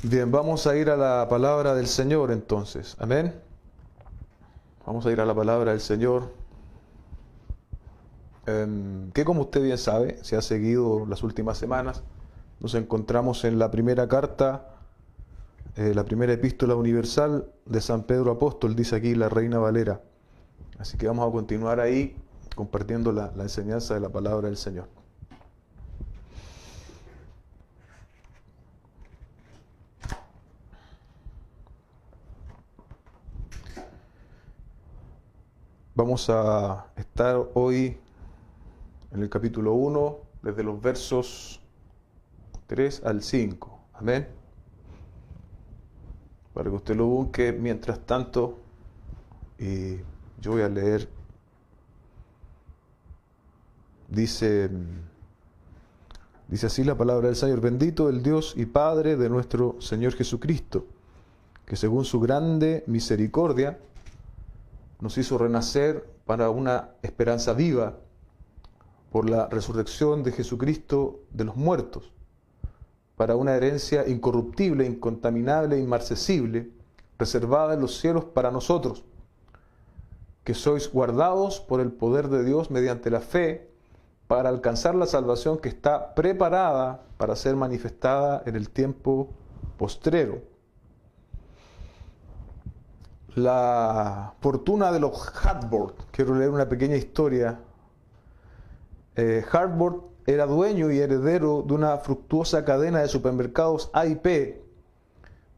Bien, vamos a ir a la palabra del Señor entonces. Amén. Vamos a ir a la palabra del Señor. Que como usted bien sabe, si ha seguido las últimas semanas, nos encontramos en la primera carta, la primera epístola universal de San Pedro Apóstol, dice aquí la Reina Valera. Así que vamos a continuar ahí compartiendo la enseñanza de la palabra del Señor. Vamos a estar hoy en el capítulo 1, desde los versos 3 al 5. Amén. Para que usted lo busque mientras tanto, y yo voy a leer. Dice así la palabra del Señor: bendito el Dios y Padre de nuestro Señor Jesucristo, que según su grande misericordia nos hizo renacer para una esperanza viva por la resurrección de Jesucristo de los muertos, para una herencia incorruptible, incontaminable, inmarcesible, reservada en los cielos para nosotros, que sois guardados por el poder de Dios mediante la fe, para alcanzar la salvación que está preparada para ser manifestada en el tiempo postrero. La fortuna de los Hardboard. Quiero leer una pequeña historia. Hardboard era dueño y heredero de una fructuosa cadena de supermercados A&P.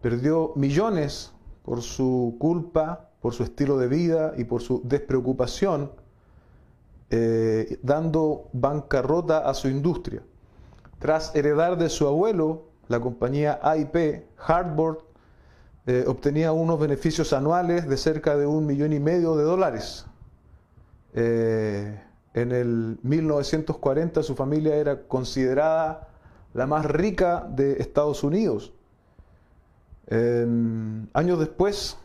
Perdió millones por su culpa, por su estilo de vida y por su despreocupación, dando bancarrota a su industria. Tras heredar de su abuelo la compañía A&P, Hardboard obtenía unos beneficios anuales de cerca de $1,500,000. En el 1940 su familia era considerada la más rica de Estados Unidos. Años después,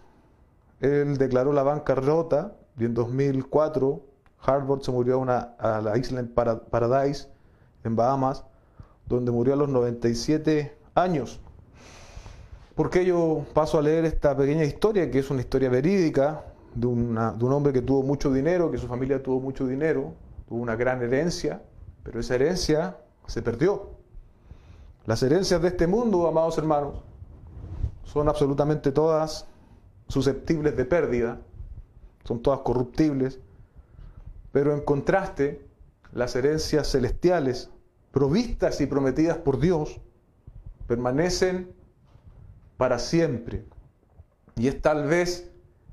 él declaró la bancarrota y en 2004 Hardboard se murió a la isla en Paradise, en Bahamas, donde murió a los 97 años. ¿Por qué yo paso a leer esta pequeña historia, que es una historia verídica de un hombre que tuvo mucho dinero, que su familia tuvo mucho dinero, tuvo una gran herencia, pero esa herencia se perdió? Las herencias de este mundo, amados hermanos, son absolutamente todas susceptibles de pérdida, son todas corruptibles, pero en contraste, las herencias celestiales, provistas y prometidas por Dios, permanecen para siempre. Y es tal vez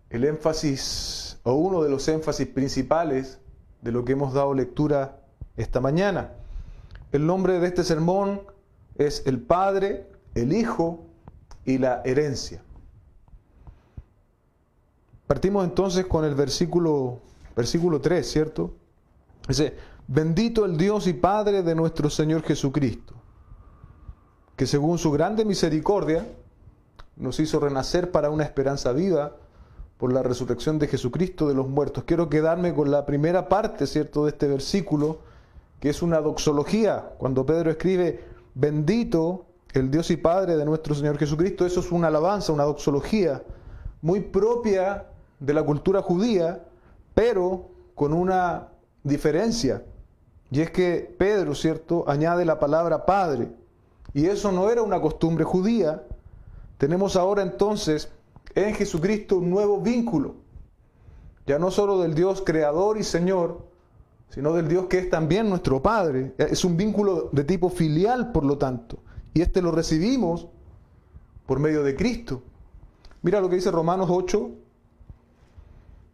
el énfasis, o uno de los énfasis principales de lo que hemos dado lectura esta mañana. El nombre de este sermón es el Padre, el Hijo y la herencia. Partimos entonces con el versículo 3, ¿cierto? Dice: bendito el Dios y Padre de nuestro Señor Jesucristo, que según su grande misericordia nos hizo renacer para una esperanza viva por la resurrección de Jesucristo de los muertos. Quiero quedarme con la primera parte, ¿cierto?, de este versículo, que es una doxología. Cuando Pedro escribe, bendito el Dios y Padre de nuestro Señor Jesucristo, eso es una alabanza, una doxología, muy propia de la cultura judía, pero con una diferencia. Y es que Pedro, ¿cierto?, añade la palabra Padre. Y eso no era una costumbre judía. Tenemos ahora entonces en Jesucristo un nuevo vínculo, ya no solo del Dios creador y Señor, sino del Dios que es también nuestro Padre. Es un vínculo de tipo filial, por lo tanto, y este lo recibimos por medio de Cristo. Mira lo que dice Romanos 8,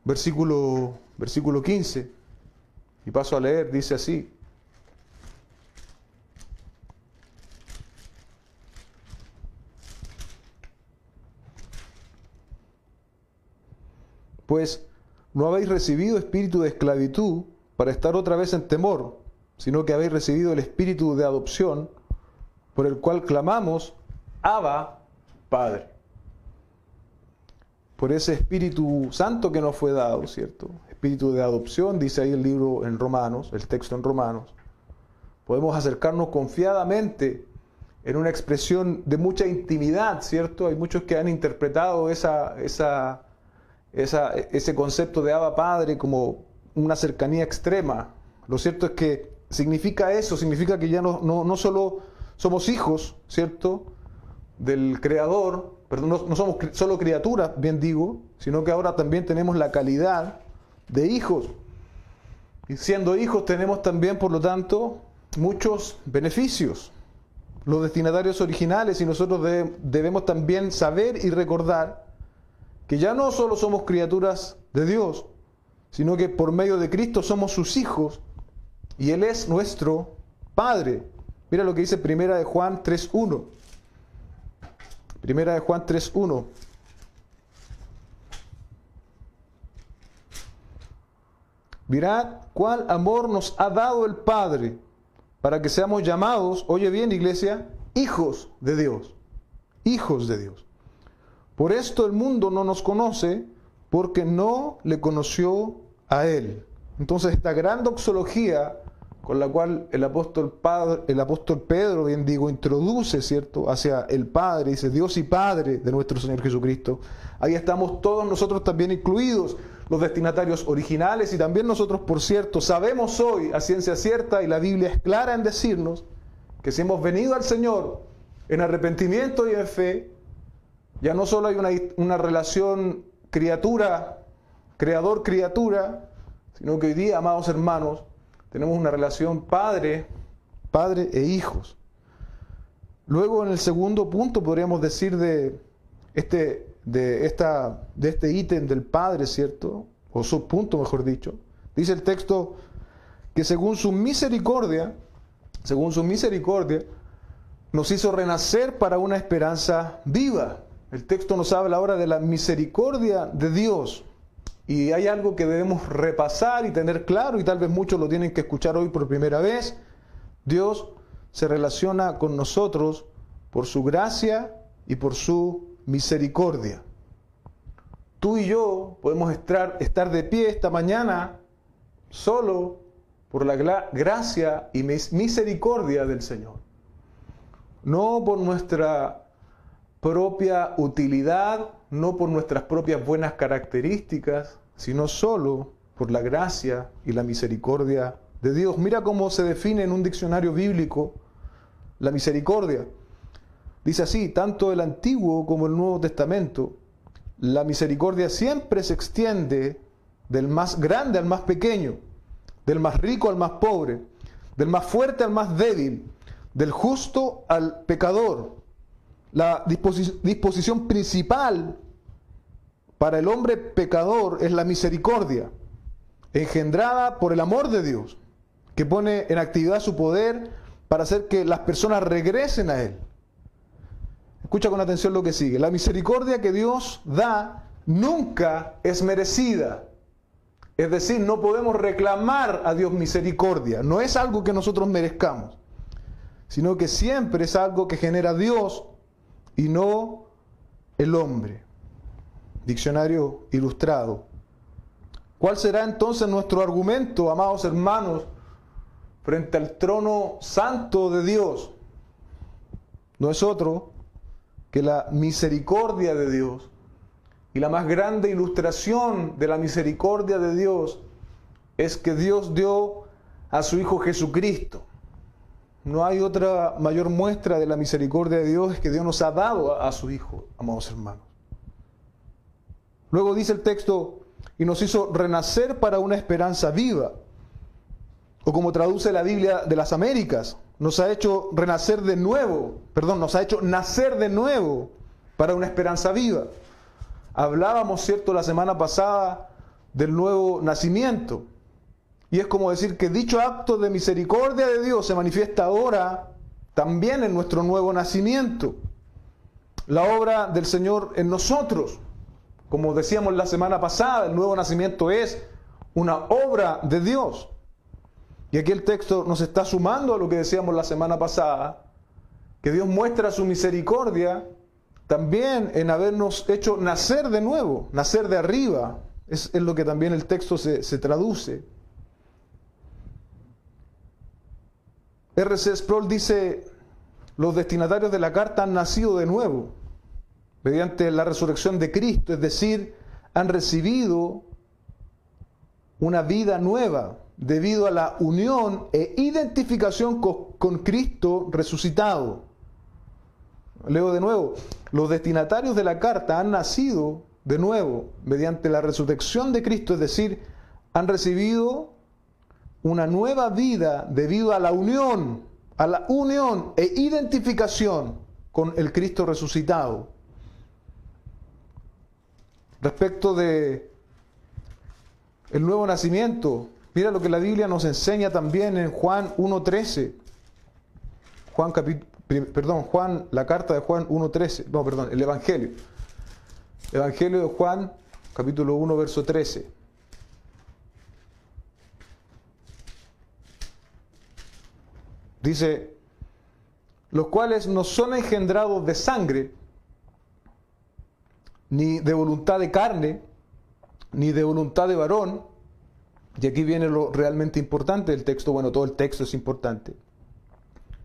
versículo 15, y paso a leer, dice así: pues no habéis recibido espíritu de esclavitud para estar otra vez en temor, sino que habéis recibido el espíritu de adopción, por el cual clamamos, Abba, Padre. Por ese Espíritu Santo que nos fue dado, ¿cierto? Espíritu de adopción, dice ahí el libro en Romanos, el texto en Romanos. Podemos acercarnos confiadamente en una expresión de mucha intimidad, ¿cierto? Hay muchos que han interpretado ese concepto de Abba Padre como una cercanía extrema. Lo cierto es que significa eso, significa que ya no solo somos hijos, ¿cierto?, del Creador, perdón, no somos solo criaturas, bien digo, sino que ahora también tenemos la calidad de hijos. Y siendo hijos tenemos también, por lo tanto, muchos beneficios. Los destinatarios originales, y nosotros debemos también saber y recordar que ya no solo somos criaturas de Dios, sino que por medio de Cristo somos sus hijos y Él es nuestro Padre. Mira lo que dice Primera de Juan 3.1. Primera de Juan 3.1. Mirad cuál amor nos ha dado el Padre para que seamos llamados, oye bien, iglesia, hijos de Dios. Hijos de Dios. Por esto el mundo no nos conoce, porque no le conoció a Él. Entonces esta gran doxología con la cual el apóstol Pedro, bien digo, introduce, ¿cierto?, hacia el Padre, dice Dios y Padre de nuestro Señor Jesucristo. Ahí estamos todos nosotros también incluidos, los destinatarios originales, y también nosotros, por cierto, sabemos hoy a ciencia cierta, y la Biblia es clara en decirnos, que si hemos venido al Señor en arrepentimiento y en fe, ya no solo hay una relación creador-criatura, sino que hoy día, amados hermanos, tenemos una relación padre e hijos. Luego, en el segundo punto, podríamos decir de este ítem del Padre, ¿cierto? O subpunto, mejor dicho. Dice el texto que según su misericordia, nos hizo renacer para una esperanza viva. El texto nos habla ahora de la misericordia de Dios. Y hay algo que debemos repasar y tener claro, y tal vez muchos lo tienen que escuchar hoy por primera vez. Dios se relaciona con nosotros por su gracia y por su misericordia. Tú y yo podemos estar de pie esta mañana solo por la gracia y misericordia del Señor. No por nuestra propia utilidad, no por nuestras propias buenas características, sino solo por la gracia y la misericordia de Dios. Mira cómo se define en un diccionario bíblico la misericordia. Dice así: tanto el Antiguo como el Nuevo Testamento, la misericordia siempre se extiende del más grande al más pequeño, del más rico al más pobre, del más fuerte al más débil, del justo al pecador. La disposición principal para el hombre pecador es la misericordia, engendrada por el amor de Dios, que pone en actividad su poder para hacer que las personas regresen a Él. Escucha con atención lo que sigue. La misericordia que Dios da nunca es merecida. Es decir, no podemos reclamar a Dios misericordia. No es algo que nosotros merezcamos, sino que siempre es algo que genera Dios y no el hombre. Diccionario ilustrado. ¿Cuál será entonces nuestro argumento, amados hermanos, frente al trono santo de Dios? No es otro que la misericordia de Dios. Y la más grande ilustración de la misericordia de Dios es que Dios dio a su Hijo Jesucristo. No hay otra mayor muestra de la misericordia de Dios que Dios nos ha dado a su Hijo, amados hermanos. Luego dice el texto, y nos hizo renacer para una esperanza viva. O como traduce la Biblia de las Américas, nos ha hecho nacer de nuevo para una esperanza viva. Hablábamos, ¿cierto?, la semana pasada del nuevo nacimiento. Y es como decir que dicho acto de misericordia de Dios se manifiesta ahora también en nuestro nuevo nacimiento. La obra del Señor en nosotros. Como decíamos la semana pasada, el nuevo nacimiento es una obra de Dios. Y aquí el texto nos está sumando a lo que decíamos la semana pasada, que Dios muestra su misericordia también en habernos hecho nacer de nuevo, nacer de arriba. Es lo que también el texto se traduce. R.C. Sproul dice los destinatarios de la carta han nacido de nuevo, mediante la resurrección de Cristo, es decir, han recibido una vida nueva, debido a la unión e identificación con Cristo resucitado. Leo de nuevo, los destinatarios de la carta han nacido de nuevo mediante la resurrección de Cristo, es decir, han recibido una nueva vida debido a la unión e identificación con el Cristo resucitado. Respecto de el nuevo nacimiento, mira lo que la Biblia nos enseña también en Juan 1:13. La carta de Juan 1:13. El Evangelio. Evangelio de Juan, capítulo 1, verso 13. Dice, los cuales no son engendrados de sangre, ni de voluntad de carne, ni de voluntad de varón. Y aquí viene lo realmente importante del texto. Bueno, todo el texto es importante,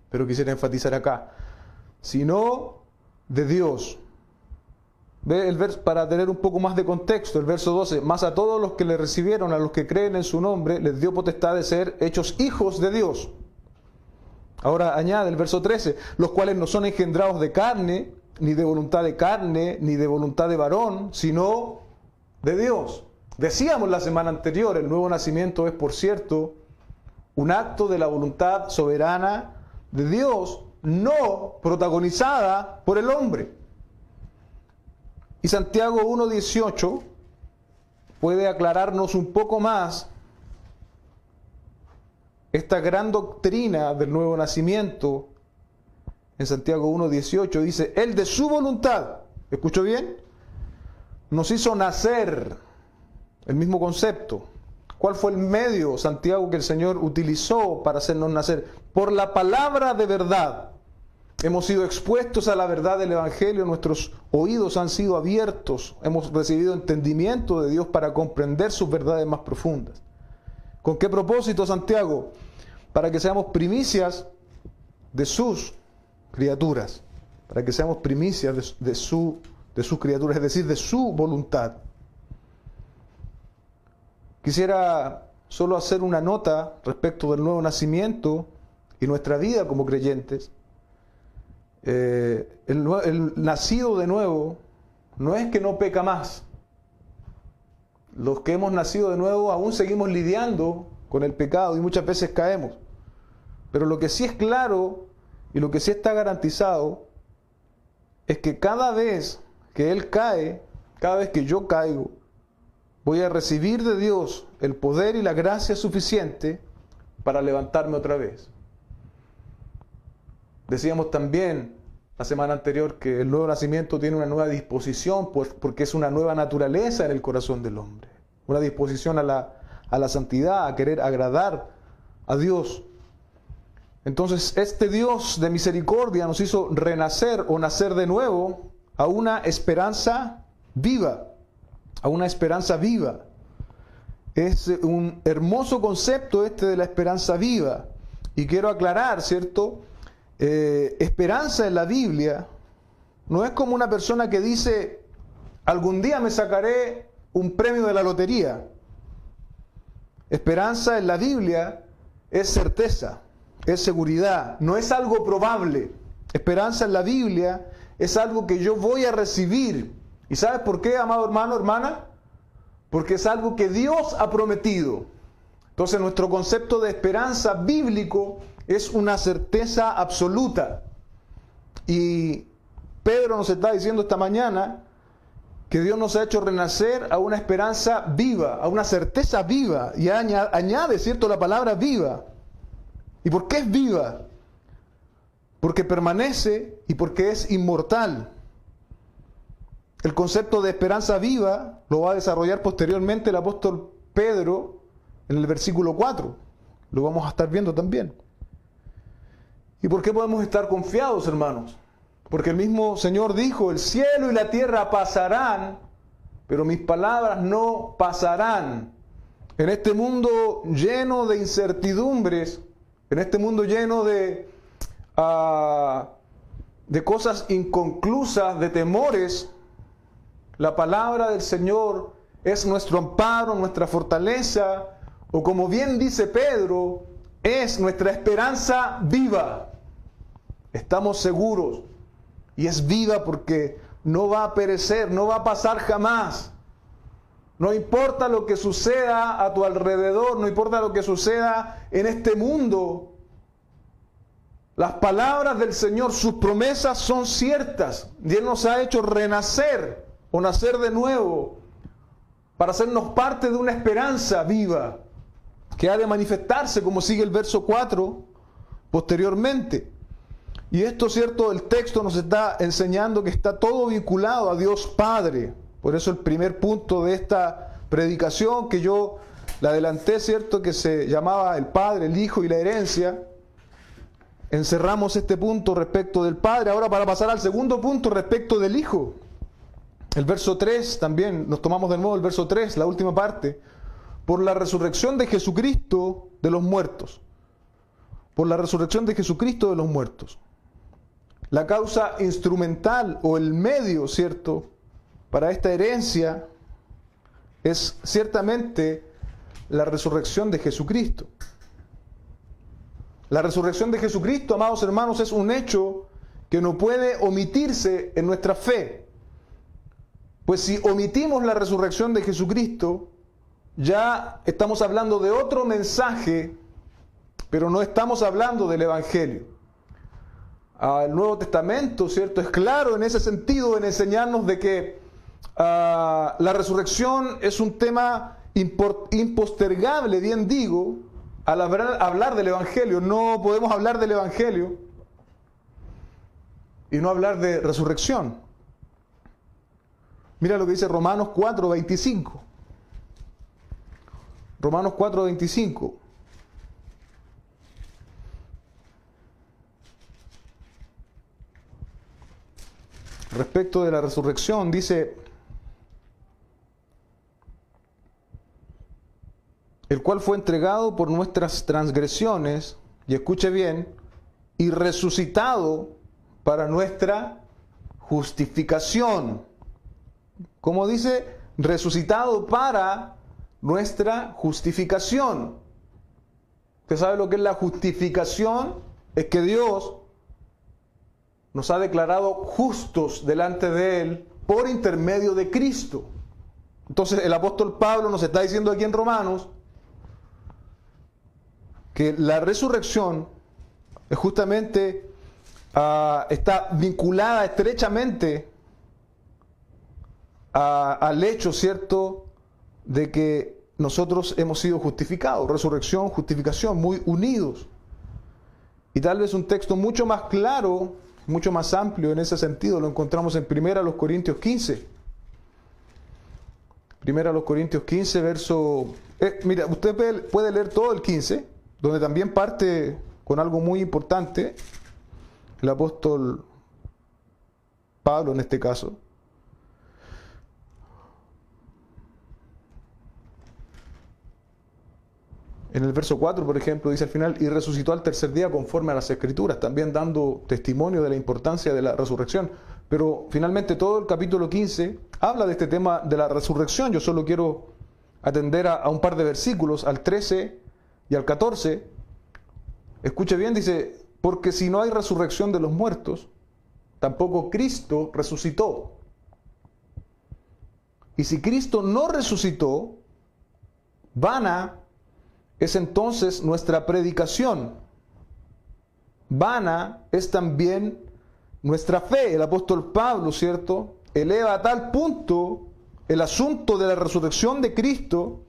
pero quisiera enfatizar acá, sino de Dios. Ve el verso, para tener un poco más de contexto, el verso 12, más a todos los que le recibieron, a los que creen en su nombre, les dio potestad de ser hechos hijos de Dios. Ahora añade el verso 13, los cuales no son engendrados de carne, ni de voluntad de carne, ni de voluntad de varón, sino de Dios. Decíamos la semana anterior, el nuevo nacimiento es, por cierto, un acto de la voluntad soberana de Dios, no protagonizada por el hombre. Y Santiago 1:18 puede aclararnos un poco más esta gran doctrina del nuevo nacimiento. En Santiago 1:18 dice, Él de su voluntad, ¿escuchó bien?, nos hizo nacer. El mismo concepto. ¿Cuál fue el medio, Santiago, que el Señor utilizó para hacernos nacer? Por la palabra de verdad. Hemos sido expuestos a la verdad del Evangelio, nuestros oídos han sido abiertos, hemos recibido entendimiento de Dios para comprender sus verdades más profundas. ¿Con qué propósito, Santiago? Para que seamos primicias de sus criaturas, para que seamos primicias de sus criaturas, es decir, de su voluntad. Quisiera solo hacer una nota respecto del nuevo nacimiento y nuestra vida como creyentes. El nacido de nuevo no es que no peca más. Los que hemos nacido de nuevo aún seguimos lidiando con el pecado y muchas veces caemos. Pero lo que sí es claro y lo que sí está garantizado es que cada vez que Él cae, cada vez que yo caigo, voy a recibir de Dios el poder y la gracia suficiente para levantarme otra vez. Decíamos también la semana anterior que el nuevo nacimiento tiene una nueva disposición porque es una nueva naturaleza en el corazón del hombre. Una disposición a la santidad, a querer agradar a Dios. Entonces, este Dios de misericordia nos hizo renacer o nacer de nuevo a una esperanza viva. A una esperanza viva. Es un hermoso concepto este de la esperanza viva. Y quiero aclarar, ¿cierto? Esperanza en la Biblia no es como una persona que dice, algún día me sacaré un premio de la lotería. Esperanza en la Biblia es certeza, es seguridad, no es algo probable. Esperanza en la Biblia es algo que yo voy a recibir. ¿Y sabes por qué, amado hermano, hermana? Porque es algo que Dios ha prometido. Entonces nuestro concepto de esperanza bíblico es una certeza absoluta. Y Pedro nos está diciendo esta mañana que Dios nos ha hecho renacer a una esperanza viva, a una certeza viva. Y añade, ¿cierto?, la palabra viva. ¿Y por qué es viva? Porque permanece y porque es inmortal. El concepto de esperanza viva lo va a desarrollar posteriormente el apóstol Pedro en el versículo 4. Lo vamos a estar viendo también. ¿Y por qué podemos estar confiados, hermanos? Porque el mismo Señor dijo, el cielo y la tierra pasarán, pero mis palabras no pasarán. En este mundo lleno de incertidumbres, en este mundo lleno de de cosas inconclusas, de temores, la palabra del Señor es nuestro amparo, nuestra fortaleza, o como bien dice Pedro, es nuestra esperanza viva. Estamos seguros, y es viva porque no va a perecer, no va a pasar jamás. No importa lo que suceda a tu alrededor, no importa lo que suceda en este mundo, las palabras del Señor, sus promesas son ciertas. Y Él nos ha hecho renacer o nacer de nuevo para hacernos parte de una esperanza viva que ha de manifestarse, como sigue el verso 4 posteriormente. Y esto, cierto, el texto nos está enseñando que está todo vinculado a Dios Padre. Por eso el primer punto de esta predicación que yo la adelanté, cierto, que se llamaba el Padre, el Hijo y la herencia. Encerramos este punto respecto del Padre. Ahora para pasar al segundo punto respecto del Hijo. El verso 3 también, nos tomamos de nuevo el verso 3, la última parte. Por la resurrección de Jesucristo de los muertos. Por la resurrección de Jesucristo de los muertos. La causa instrumental o el medio, ¿cierto?, para esta herencia es ciertamente la resurrección de Jesucristo. La resurrección de Jesucristo, amados hermanos, es un hecho que no puede omitirse en nuestra fe. Pues si omitimos la resurrección de Jesucristo, ya estamos hablando de otro mensaje, pero no estamos hablando del Evangelio. El Nuevo Testamento, ¿cierto?, es claro en ese sentido, en enseñarnos de que la resurrección es un tema impostergable, bien digo, al hablar del Evangelio. No podemos hablar del Evangelio y no hablar de resurrección. Mira lo que dice Romanos 4:25. Romanos 4:25. Respecto de la resurrección, dice: el cual fue entregado por nuestras transgresiones, y escuche bien, y resucitado para nuestra justificación. ¿Cómo dice? Resucitado para nuestra justificación. ¿Usted sabe lo que es la justificación? Es que Dios nos ha declarado justos delante de Él por intermedio de Cristo. Entonces el apóstol Pablo nos está diciendo aquí en Romanos que la resurrección es justamente está vinculada estrechamente al hecho, ¿cierto?, de que nosotros hemos sido justificados. Resurrección, justificación, muy unidos. Y tal vez un texto mucho más claro, mucho más amplio en ese sentido, lo encontramos en 1 Corintios 15. 1 Corintios 15, verso... mira, usted puede leer todo el 15, donde también parte con algo muy importante, el apóstol Pablo en este caso. En el verso 4, por ejemplo, dice al final: y resucitó al tercer día conforme a las Escrituras, también dando testimonio de la importancia de la resurrección. Pero finalmente todo el capítulo 15 habla de este tema de la resurrección. Yo solo quiero atender a un par de versículos, al 13 y al 14. Escuche bien, dice: porque si no hay resurrección de los muertos, tampoco Cristo resucitó. Y si Cristo no resucitó, vana es entonces nuestra predicación. Vana es también nuestra fe. El apóstol Pablo, ¿cierto?, eleva a tal punto el asunto de la resurrección de Cristo,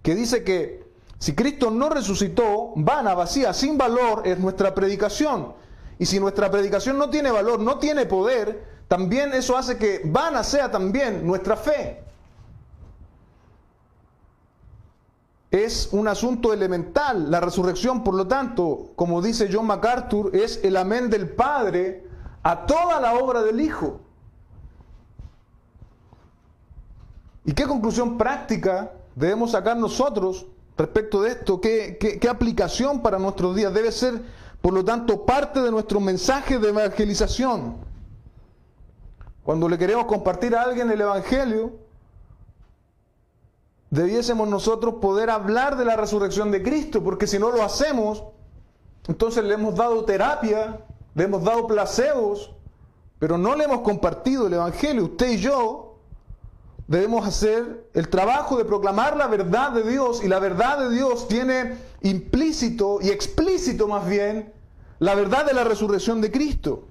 que dice que si Cristo no resucitó, vana, vacía, sin valor es nuestra predicación. Y si nuestra predicación no tiene valor, no tiene poder, también eso hace que vana sea también nuestra fe. Es un asunto elemental. La resurrección, por lo tanto, como dice John MacArthur, es el amén del Padre a toda la obra del Hijo. ¿Y qué conclusión práctica debemos sacar nosotros respecto de esto? ¿Qué aplicación para nuestros días? Debe ser por lo tanto, parte de nuestro mensaje de evangelización. Cuando le queremos compartir a alguien el Evangelio, debiésemos nosotros poder hablar de la resurrección de Cristo, porque si no lo hacemos, entonces le hemos dado terapia, le hemos dado placebos, pero no le hemos compartido el Evangelio. Usted y yo debemos hacer el trabajo de proclamar la verdad de Dios, y la verdad de Dios tiene implícito y explícito más bien la verdad de la resurrección de Cristo.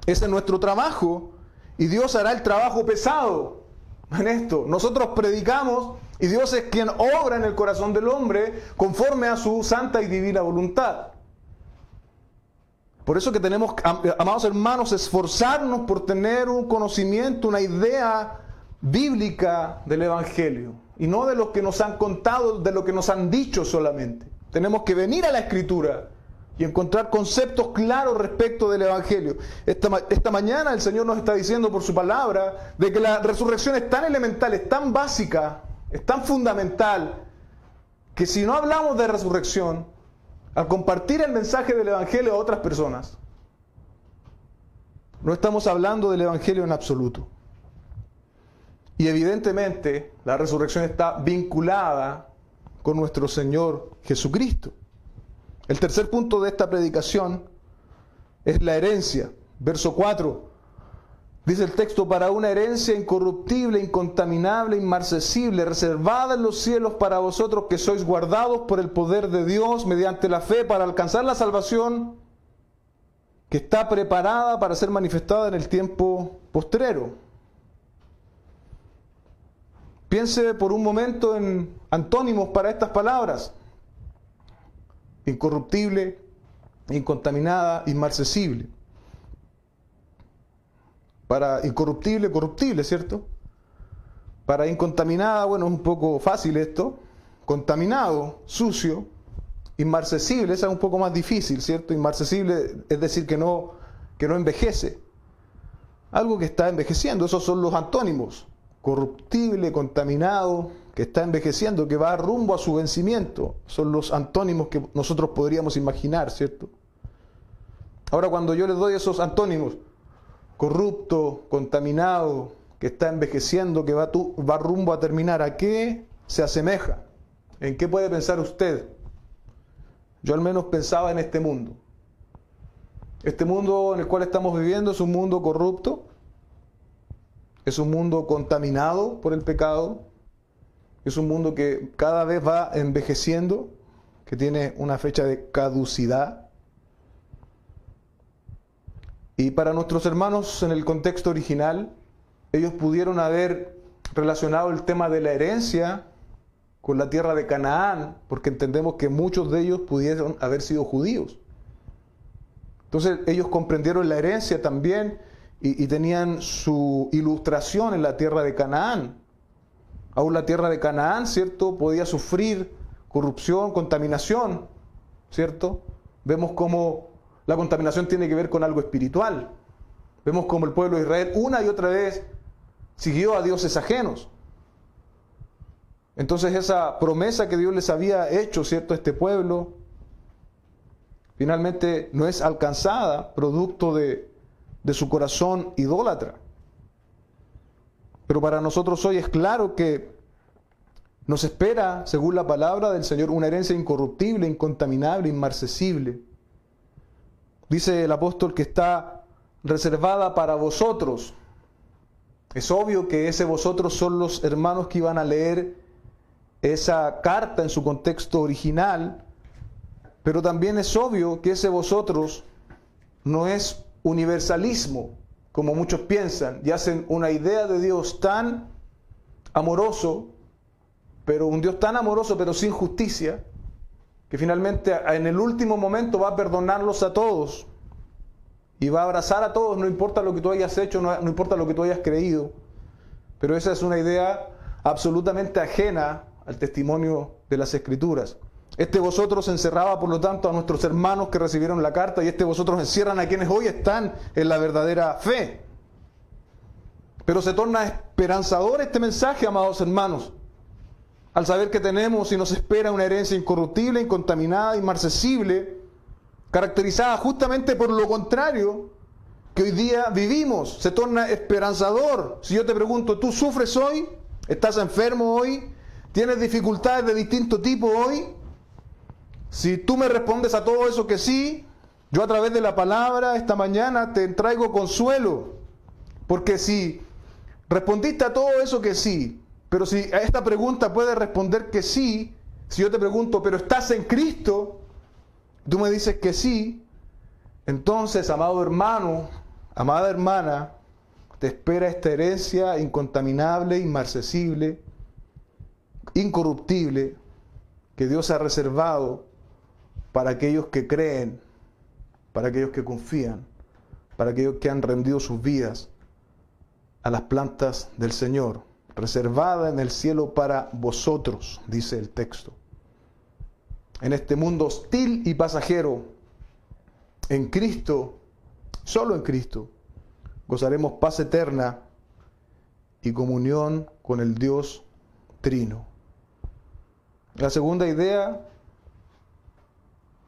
Ese es nuestro trabajo, y Dios hará el trabajo pesado en esto. Nosotros predicamos y Dios es quien obra en el corazón del hombre conforme a su santa y divina voluntad. Por eso que tenemos, amados hermanos, esforzarnos por tener un conocimiento, una idea bíblica del Evangelio, y no de lo que nos han contado, de lo que nos han dicho solamente. Tenemos que venir a la Escritura y encontrar conceptos claros respecto del Evangelio. Esta mañana el Señor nos está diciendo por su palabra de que la resurrección es tan elemental, es tan básica, es tan fundamental, que si no hablamos de resurrección, al compartir el mensaje del Evangelio a otras personas, no estamos hablando del Evangelio en absoluto. Y evidentemente la resurrección está vinculada con nuestro Señor Jesucristo. El tercer punto de esta predicación es la herencia. Verso 4, dice el texto: para una herencia incorruptible, incontaminable, inmarcesible, reservada en los cielos para vosotros que sois guardados por el poder de Dios mediante la fe para alcanzar la salvación que está preparada para ser manifestada en el tiempo postrero. Piense por un momento en antónimos para estas palabras: incorruptible, incontaminada, inmarcesible. Para incorruptible, corruptible, ¿cierto? Para incontaminada, bueno, es un poco fácil esto. Contaminado, sucio. Inmarcesible, esa es un poco más difícil, ¿cierto? Inmarcesible es decir que no envejece. Algo que está envejeciendo, esos son los antónimos. Corruptible, contaminado, que está envejeciendo, que va rumbo a su vencimiento. Son los antónimos que nosotros podríamos imaginar, ¿cierto? Ahora, cuando yo les doy esos antónimos, corrupto, contaminado, que está envejeciendo, que va rumbo a terminar, ¿a qué se asemeja? ¿En qué puede pensar usted? Yo al menos pensaba en este mundo. Este mundo en el cual estamos viviendo es un mundo corrupto, es un mundo contaminado por el pecado, es un mundo que cada vez va envejeciendo, que tiene una fecha de caducidad. Y para nuestros hermanos en el contexto original, ellos pudieron haber relacionado el tema de la herencia con la tierra de Canaán, porque entendemos que muchos de ellos pudieron haber sido judíos. Entonces ellos comprendieron la herencia también y tenían su ilustración en la tierra de Canaán. Aún la tierra de Canaán, ¿cierto?, podía sufrir corrupción, contaminación, ¿cierto? Vemos cómo la contaminación tiene que ver con algo espiritual. Vemos cómo el pueblo de Israel una y otra vez siguió a dioses ajenos. Entonces esa promesa que Dios les había hecho, ¿cierto?, a este pueblo, finalmente no es alcanzada producto de su corazón idólatra. Pero para nosotros hoy es claro que nos espera, según la palabra del Señor, una herencia incorruptible, incontaminable, inmarcesible. Dice el apóstol que está reservada para vosotros. Es obvio que ese vosotros son los hermanos que iban a leer esa carta en su contexto original, pero también es obvio que ese vosotros no es universalismo, como muchos piensan, y hacen una idea de Dios tan amoroso, pero un Dios tan amoroso pero sin justicia, que finalmente en el último momento va a perdonarlos a todos y va a abrazar a todos, no importa lo que tú hayas hecho, no importa lo que tú hayas creído. Pero esa es una idea absolutamente ajena al testimonio de las Escrituras. Este vosotros encerraba, por lo tanto, a nuestros hermanos que recibieron la carta, y este vosotros encierran a quienes hoy están en la verdadera fe. Pero se torna esperanzador este mensaje, amados hermanos, al saber que tenemos y nos espera una herencia incorruptible, incontaminada, inmarcesible, caracterizada justamente por lo contrario que hoy día vivimos. Se torna esperanzador. Si yo te pregunto, ¿tú sufres hoy? ¿Estás enfermo hoy? ¿Tienes dificultades de distinto tipo hoy? Si tú me respondes a todo eso que sí, yo a través de la palabra esta mañana te traigo consuelo. Porque si respondiste a todo eso que sí, pero si a esta pregunta puedes responder que sí, si yo te pregunto, ¿pero estás en Cristo? Tú me dices que sí. Entonces, amado hermano, amada hermana, te espera esta herencia incontaminable, inmarcesible, incorruptible, que Dios ha reservado para aquellos que creen, para aquellos que confían, para aquellos que han rendido sus vidas a las plantas del Señor, reservada en el cielo para vosotros, dice el texto. En este mundo hostil y pasajero, en Cristo, solo en Cristo, gozaremos paz eterna y comunión con el Dios Trino. La segunda idea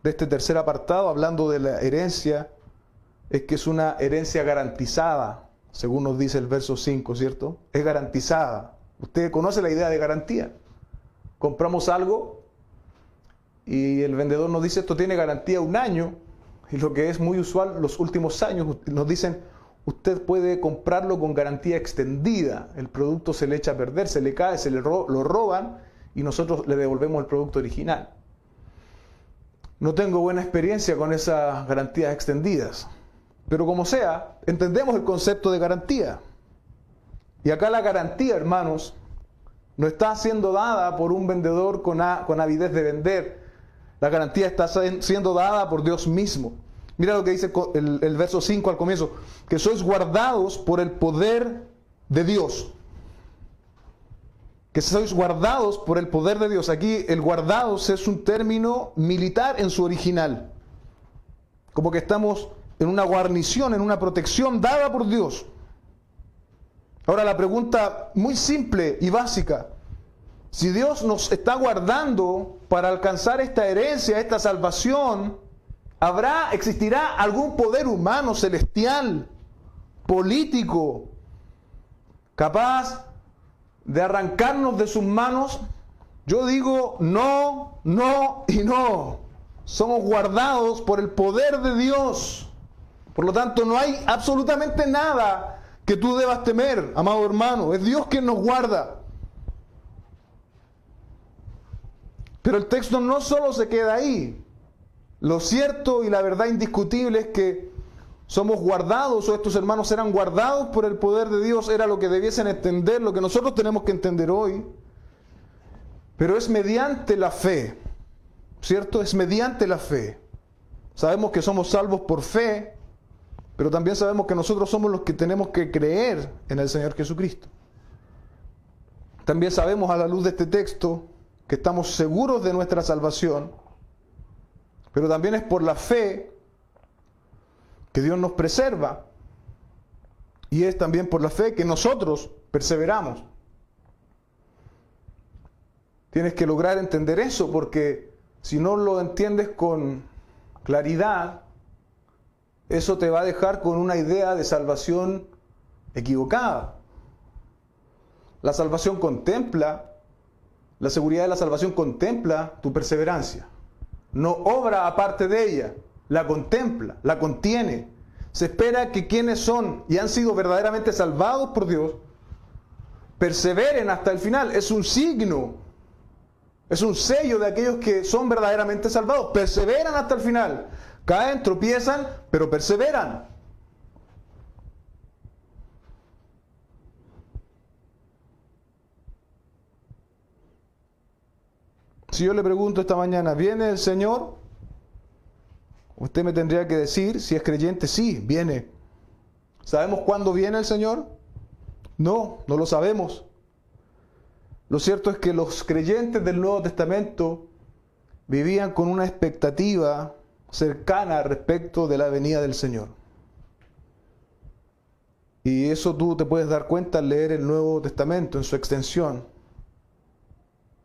de este tercer apartado, hablando de la herencia, es que es una herencia garantizada, según nos dice el verso 5, ¿cierto? Es garantizada. Usted conoce la idea de garantía. Compramos algo y el vendedor nos dice, esto tiene garantía 1 año, y lo que es muy usual los últimos años, nos dicen, usted puede comprarlo con garantía extendida. El producto se le echa a perder, se le cae, lo roban y nosotros le devolvemos el producto original. No tengo buena experiencia con esas garantías extendidas. Pero como sea, entendemos el concepto de garantía. Y acá la garantía, hermanos, no está siendo dada por un vendedor con avidez de vender. La garantía está siendo dada por Dios mismo. Mira lo que dice el verso 5 al comienzo, que sois guardados por el poder de Dios. Que sois guardados por el poder de Dios. Aquí el guardados es un término militar en su original. Como que estamos en una guarnición, en una protección dada por Dios. Ahora la pregunta muy simple y básica. Si Dios nos está guardando para alcanzar esta herencia, esta salvación, ¿existirá algún poder humano, celestial, político, capaz de arrancarnos de sus manos? Yo digo no, no y no. Somos guardados por el poder de Dios. Por lo tanto, no hay absolutamente nada que tú debas temer, amado hermano. Es Dios quien nos guarda. Pero el texto no solo se queda ahí. Lo cierto y la verdad indiscutible es que somos guardados, o estos hermanos eran guardados por el poder de Dios, era lo que debiesen entender, lo que nosotros tenemos que entender hoy. Pero es mediante la fe, ¿cierto? Es mediante la fe. Sabemos que somos salvos por fe, pero también sabemos que nosotros somos los que tenemos que creer en el Señor Jesucristo. También sabemos a la luz de este texto que estamos seguros de nuestra salvación, pero también es por la fe que Dios nos preserva, y es también por la fe que nosotros perseveramos. Tienes que lograr entender eso, porque si no lo entiendes con claridad, eso te va a dejar con una idea de salvación equivocada. La salvación contempla, la seguridad de la salvación contempla tu perseverancia. No obra aparte de ella, la contempla, la contiene. Se espera que quienes son y han sido verdaderamente salvados por Dios perseveren hasta el final. Es un signo, es un sello de aquellos que son verdaderamente salvados. Perseveran hasta el final. Caen, tropiezan, pero perseveran. Si yo le pregunto esta mañana, ¿viene el Señor? Usted me tendría que decir, si es creyente, sí, viene. ¿Sabemos cuándo viene el Señor? No, no lo sabemos. Lo cierto es que los creyentes del Nuevo Testamento vivían con una expectativa cercana respecto de la venida del Señor. Y eso tú te puedes dar cuenta al leer el Nuevo Testamento en su extensión,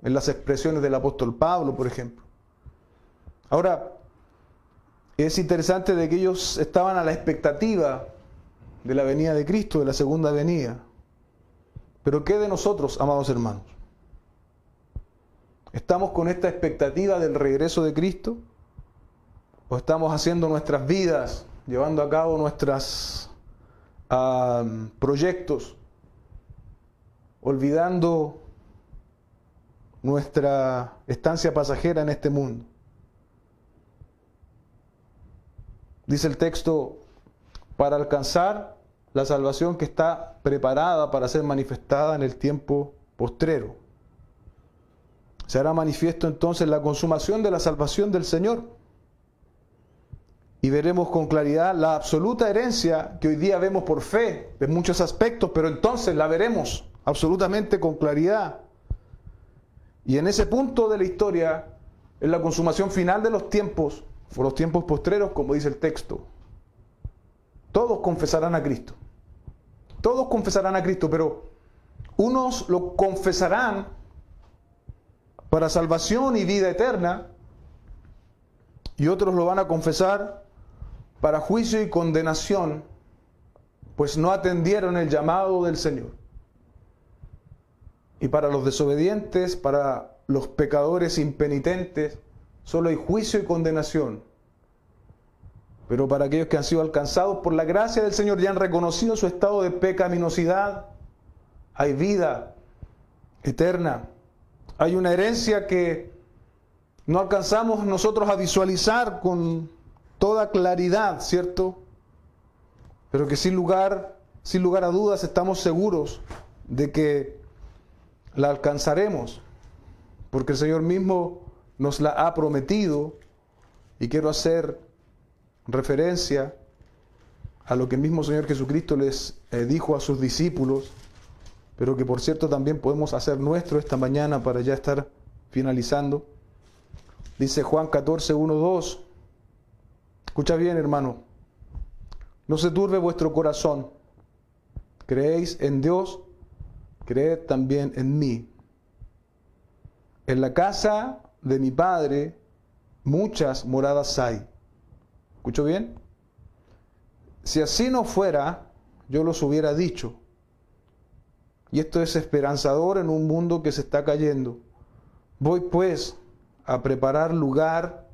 en las expresiones del apóstol Pablo, por ejemplo. Ahora, Es interesante de que ellos estaban a la expectativa de la venida de Cristo, de la segunda venida. Pero ¿qué de nosotros, amados hermanos? ¿Estamos con esta expectativa del regreso de Cristo? ¿O estamos haciendo nuestras vidas, llevando a cabo nuestros proyectos, olvidando nuestra estancia pasajera en este mundo? Dice el texto, para alcanzar la salvación que está preparada para ser manifestada en el tiempo postrero. Se hará manifiesto entonces la consumación de la salvación del Señor. Y veremos con claridad la absoluta herencia que hoy día vemos por fe, en muchos aspectos, pero entonces la veremos absolutamente con claridad. Y en ese punto de la historia, en la consumación final de los tiempos, o los tiempos postreros, como dice el texto, todos confesarán a Cristo. Todos confesarán a Cristo, pero unos lo confesarán para salvación y vida eterna, y otros lo van a confesar para juicio y condenación, pues no atendieron el llamado del Señor. Y para los desobedientes, para los pecadores impenitentes, solo hay juicio y condenación. Pero para aquellos que han sido alcanzados por la gracia del Señor y han reconocido su estado de pecaminosidad, hay vida eterna. Hay una herencia que no alcanzamos nosotros a visualizar con toda claridad, ¿cierto? Pero que sin lugar a dudas estamos seguros de que la alcanzaremos, porque el Señor mismo nos la ha prometido. Y quiero hacer referencia a lo que el mismo Señor Jesucristo les dijo a sus discípulos, pero que por cierto también podemos hacer nuestro esta mañana para ya estar finalizando. Dice Juan 14, 1, 2. Escucha bien, hermano. No se turbe vuestro corazón. Creéis en Dios, creed también en mí. En la casa de mi Padre muchas moradas hay. ¿Escuchó bien? Si así no fuera, yo los hubiera dicho. Y esto es esperanzador en un mundo que se está cayendo. Voy pues a preparar lugar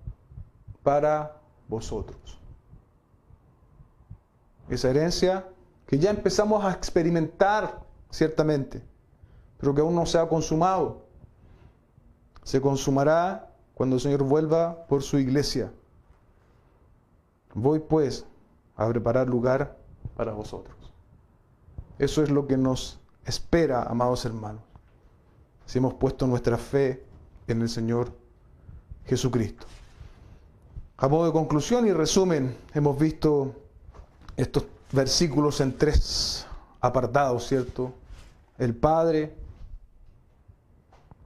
para vosotros. Esa herencia que ya empezamos a experimentar ciertamente, pero que aún no se ha consumado. Se consumará cuando el Señor vuelva por su iglesia. Voy pues a preparar lugar para vosotros. Eso es lo que nos espera, amados hermanos, si hemos puesto nuestra fe en el Señor Jesucristo. A modo de conclusión y resumen, hemos visto estos versículos en 3 apartados, ¿cierto? El Padre,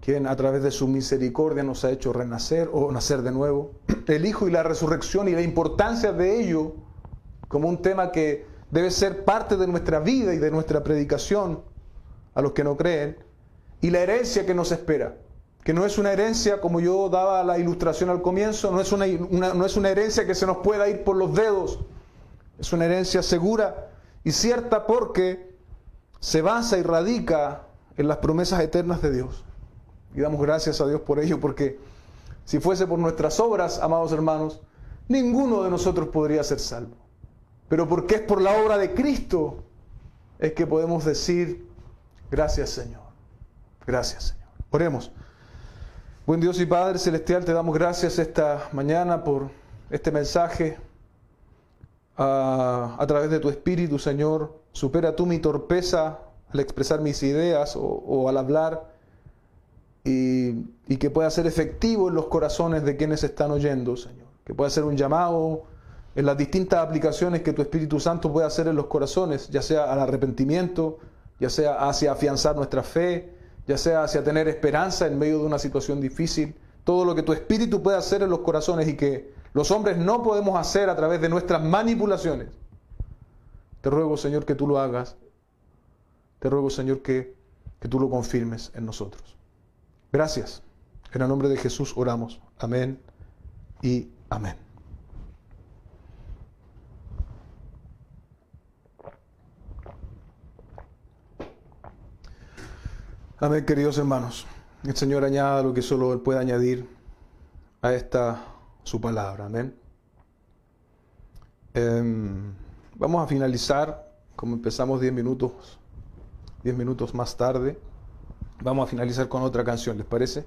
quien a través de su misericordia nos ha hecho renacer o nacer de nuevo. El Hijo y la resurrección y la importancia de ello como un tema que debe ser parte de nuestra vida y de nuestra predicación a los que no creen. Y la herencia que nos espera, que no es una herencia, como yo daba la ilustración al comienzo, no es una herencia que se nos pueda ir por los dedos. Es una herencia segura y cierta porque se basa y radica en las promesas eternas de Dios. Y damos gracias a Dios por ello, porque si fuese por nuestras obras, amados hermanos, ninguno de nosotros podría ser salvo. Pero porque es por la obra de Cristo, es que podemos decir, gracias Señor, gracias Señor. Oremos. Buen Dios y Padre Celestial, te damos gracias esta mañana por este mensaje. A través de tu Espíritu, Señor, supera tú mi torpeza al expresar mis ideas o al hablar, y que pueda ser efectivo en los corazones de quienes están oyendo, Señor. Que pueda ser un llamado en las distintas aplicaciones que tu Espíritu Santo puede hacer en los corazones, ya sea al arrepentimiento, ya sea hacia afianzar nuestra fe, ya sea hacia tener esperanza en medio de una situación difícil. Todo lo que tu Espíritu puede hacer en los corazones y que los hombres no podemos hacer a través de nuestras manipulaciones. Te ruego, Señor, que tú lo hagas. Te ruego, Señor, que tú lo confirmes en nosotros. Gracias. En el nombre de Jesús oramos. Amén y amén. Amén, queridos hermanos. El Señor añada lo que solo Él puede añadir a esta su palabra. Amén. Vamos a finalizar, como empezamos 10 minutos más tarde. Vamos a finalizar con otra canción, ¿les parece?